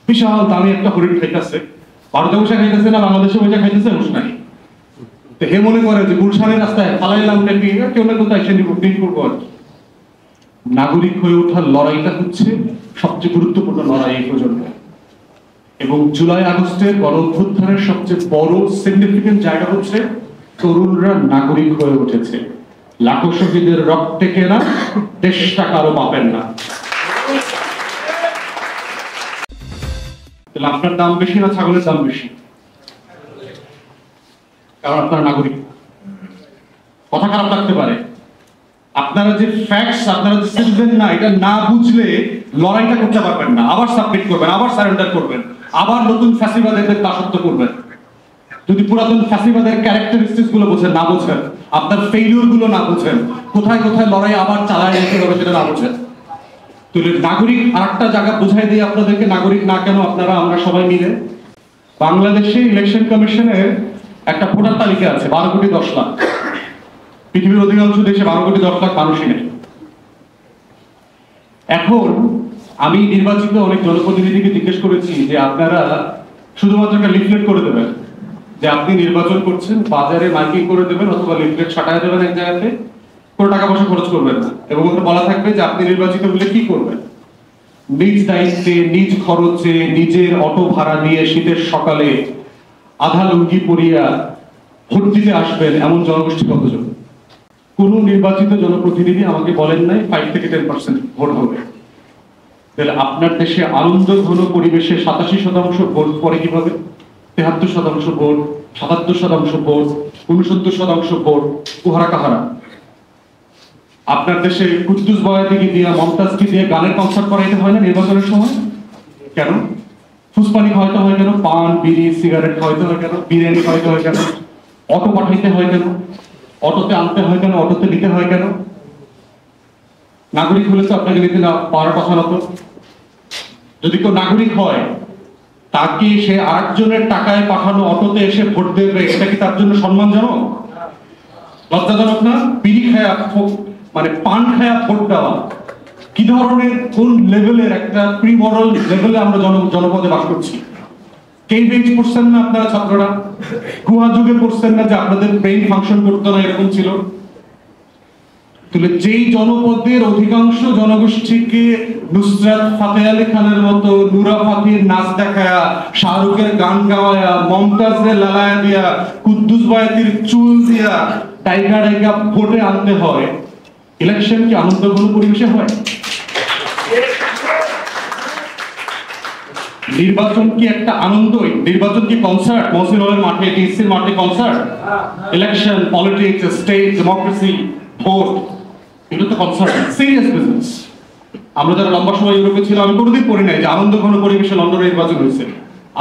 বিশাল দামি একটা হরিণ খাইতেছে, ভারতে বসে খাইতেছে না বাংলাদেশে বসে খাইতেছে নাই। তো হে মনে করে যে গুলশানের রাস্তায় ফালাইলাম টেপি কেউ না কোথায় এসে প্রিন্ট করবো আর কি। নাগরিক হয়ে ওঠার লড়াইটা হচ্ছে সবচেয়ে গুরুত্বপূর্ণ লড়াই এই প্রজন্মে, এবং জুলাই আগস্টের গণ অভ্যুত্থানের সবচেয়ে বড় সিগনিফিকেন্ট জায়গা হচ্ছে তরুণরা নাগরিক হয়ে উঠেছে। লাখো শহীদের রক্তে কেনা দেশটা কারো পাবেন না। তাহলে আপনার দাম বেশি না ছাগলের দাম বেশি? কারণ আপনারা নাগরিক। কথা খারাপ লাগতে পারে, আপনারা যে ফ্যাক্টস, আপনারা যে সিটিজেন না, এটা না বুঝলে লড়াইটা করতে পারবেন না। আবার সাবমিট করবেন, আবার সারেন্ডার করবেন, আবার নতুন ফ্যাসিবাদের দাসত্ব করবেন। যদি পুরাতন ফ্যাসিবাদের ক্যারেক্টারিস্টিক্স গুলো বোঝেন, না বোঝেন, আপনার ফেইলিউর গুলো না বোঝেন, কোথায় কোথায় লড়াই আবার চালায় যেতে হবে সেটা না বোঝেন, তাহলে নাগরিক আরেকটা জায়গা বোঝাই দিয়ে আপনাদেরকে নাগরিক না কেন আপনারা আমরা সবাই মিলে। বাংলাদেশে ইলেকশন কমিশনের একটা ভোটার তালিকা আছে 12 কোটি 10 লাখ। পৃথিবীর অধিকাংশ দেশে 12 কোটি 10 লাখ মানুষই নেই। এখন আমি নির্বাচিত অনেক জনপ্রতিনিধিকে জিজ্ঞেস করেছি যে আপনারা শুধুমাত্র একটা লিফলেট করে দেবেন যে আপনি নির্বাচন করছেন, বাজারে মাইকিং করে দেবেন অথবা লিফলেট ছাটায় দেবেন এক জায়গাতে, কোনো টাকা পয়সা খরচ করবেন না, এবং ওখানে বলা থাকবে যে আপনি নির্বাচিত হলে কি করবেন। নিজ দায়িত্বে, নিজ খরচে, নিজের অটো ভাড়া দিয়ে শীতের সকালে আধা লুঙ্গি পরিয়া ভোট দিতে আসবেন এমন জনগোষ্ঠী কতজন? কোন নির্বাচিত জনপ্রতিনিধি আমাকে বলেন নাই 5 থেকে 10% ভোট হবে। তাহলে আপনার দেশে আনন্দ ঘন পরিবেশে 87% ভোট পড়ে কিভাবে? 73% ভোট, 77% ভোট, 69% ভোট কুহারা কাহারা। আপনার দেশে কুদ্দুস বয়াতিকে দিয়ে, মমতাজকে দিয়ে গানের কনসার্ট করাইতে হয় না নির্বাচনের সময়? কেন? ফুসপানি খাওয়াইতে হয় কেন? পান, বিড়ি, সিগারেট খাওয়াইতে হয় কেন? বিরিয়ানি খাওয়াইতে হয় কেন? অটো পাঠাইতে হয় কেন? অটোতে আনতে হয় কেন? অটোতে নিতে হয় কেন? নাগরিক হলে তো আপনাকে নিতে না পাওয়ার কথা না তো। যদি কেউ নাগরিক হয়, তাকে সে আরেকজনের টাকায় পাঠানো অটোতে এসে ভোট দেবে, এটা কি তার জন্য সম্মানজনক? লজ্জাজনক না? বিড়ি খায়া, মানে পান খায়া ভোট দেওয়া কি ধরনের, কোন লেভেলের একটা প্রিমরাল লেভেলে আমরা জনপদে বাস করছি? কেমব্রিজ পড়ছেন না আপনারা ছাত্ররা? গুহা যুগে পড়ছেন না যে আপনাদের ব্রেইন ফাংশন করতো না, এরকম ছিল? তাহলে যেই জনপদের অধিকাংশ জনগোষ্ঠীকে নুসরাত ফাতে আলী খানের মতো, নুরা ফাতির নাচ দেখায়া, শাহরুখের গান গাওয়ায়া, মমতাজের লালায়া দিয়া, কুদ্দুস বয়াতির চুল দিয়া টাইকা টাইকা ভোটে আনতে হয়, ইলেকশন কি আনন্দ ঘন পরিবেশে হয়? নির্বাচন কি একটা আনন্দ? নির্বাচন কি কনসার্ট? মহসিন হলের মাঠে, টিএসসির মাঠে concert? Election, politics, state, democracy, vote, এটা তো কনসার্ট, সিরিয়াস বিজনেস। আমরা যারা লম্বা সময় ইউরোপে ছিলাম, আমি কোনোদিন পড়ি নাই যে আনন্দ ঘন পরিবেশে লন্ডনে নির্বাচন হয়েছে,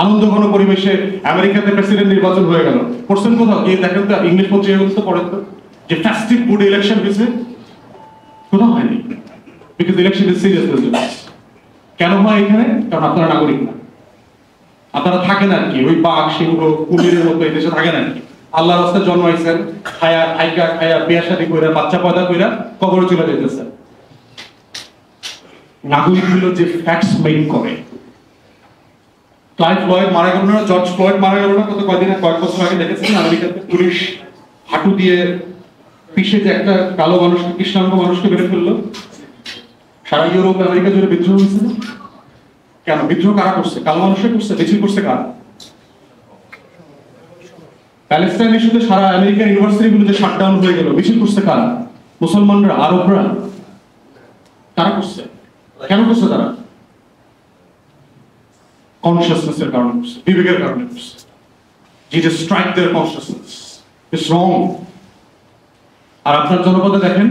আনন্দ ঘন পরিবেশে আমেরিকাতে প্রেসিডেন্ট নির্বাচন হয়ে গেল। পড়ছেন কোথাও? গিয়ে দেখেন তো, ইংলিশ পত্রিকা তো পড়েন তো যে ফেস্টিভ মুড ইলেকশন হয়েছে? কোথাও হয়নি। Because election is serious business. কেন হয় এখানে? কারণ আপনারা নাগরিক না। আপনারা থাকেন আর কি ওই বাঘ, সিংহ, কুমিরের মতো এই দেশে থাকেন আর কি। আল্লাহর রাস্তায় জন্মাইছেন, খায়া খাইকা খায়া বিয়া শাদী কইরা বাচ্চা পয়দা কইরা কবরে চলে যেতেছেন। নাগরিক হলো যে ফ্যাক্টস মেক করে। ক্লাইভ ফ্লয়েড মারা গেল না, জর্জ ফ্লয়েড মারা গেল না কয়েক বছর আগে দেখেছিলেন আমেরিকাতে পুলিশ হাঁটু দিয়ে পিষে যে একটা কালো মানুষকে, কৃষ্ণাঙ্গ মানুষকে মেরে ফেললো। সারা ইউরোপ আমেরিকা জুড়ে বিদ্রোহ হয়েছিল। কেন বিদ্রোহ কারা করছে? কালো মানুষরা করছে। মিছিল করছে কারা? প্যালেস্টাইন ইস্যুতে সারা আমেরিকান ইউনিভার্সিটিগুলোতে শাটডাউন হয়ে গেল, মিছিল করছে কারা? মুসলমানরা, আরবরা। কারা করছে? কেন করছে তারা? কনসিয়াসনেসের কারণে করছে, বিবেকের কারণে করছে। Jesus strike their consciousness, it's wrong. আর আপনার জনপদে দেখেন,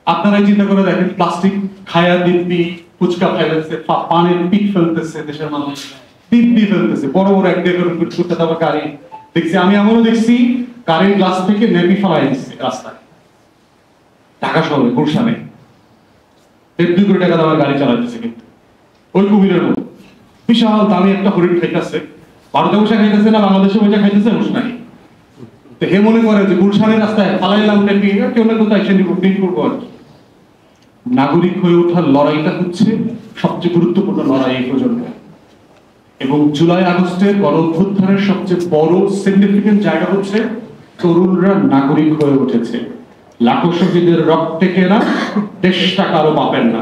আপনারাই চিন্তা করে দেখেন, প্লাস্টিক খায়া দিব্যি, ফুচকা ফেলতেছে, পানের পিক ফেলতেছে দেশের মানুষ, দিব্যি ফেলতেছে, বড় বড় এক দেড় করতে দেওয়া গাড়ি দেখছি। আমি এমনও দেখছি গাড়ির গ্লাস থেকে নেপি ফেলাই দিচ্ছে রাস্তায়, ঢাকা শহরে, গুলশানে 1.5 কোটি টাকা দেওয়ার গাড়ি চালাইতেছে। কিন্তু ওই কুমিরের মতো বিশাল দামি একটা হরিণ খাইতেছে, ভারতে বসে খাইতেছে না বাংলাদেশে বসে খাইতেছে নাই। তো হে মনে করে যে গুলশানের রাস্তায় ফালাইলাম টেপি কেউ না কোথায় এসে প্রিন্ট করবো আর কি। নাগরিক হয়ে ওঠার লড়াইটা হচ্ছে সবচেয়ে গুরুত্বপূর্ণ লড়াই এই প্রজন্মে, এবং জুলাই আগস্টের গণ অভ্যুত্থানের সবচেয়ে বড় সিগনিফিকেন্ট জায়গা হচ্ছে তরুণরা নাগরিক হয়ে উঠেছে। লাখো শহীদের রক্তে কেনা দেশটা কারো পাবেন না।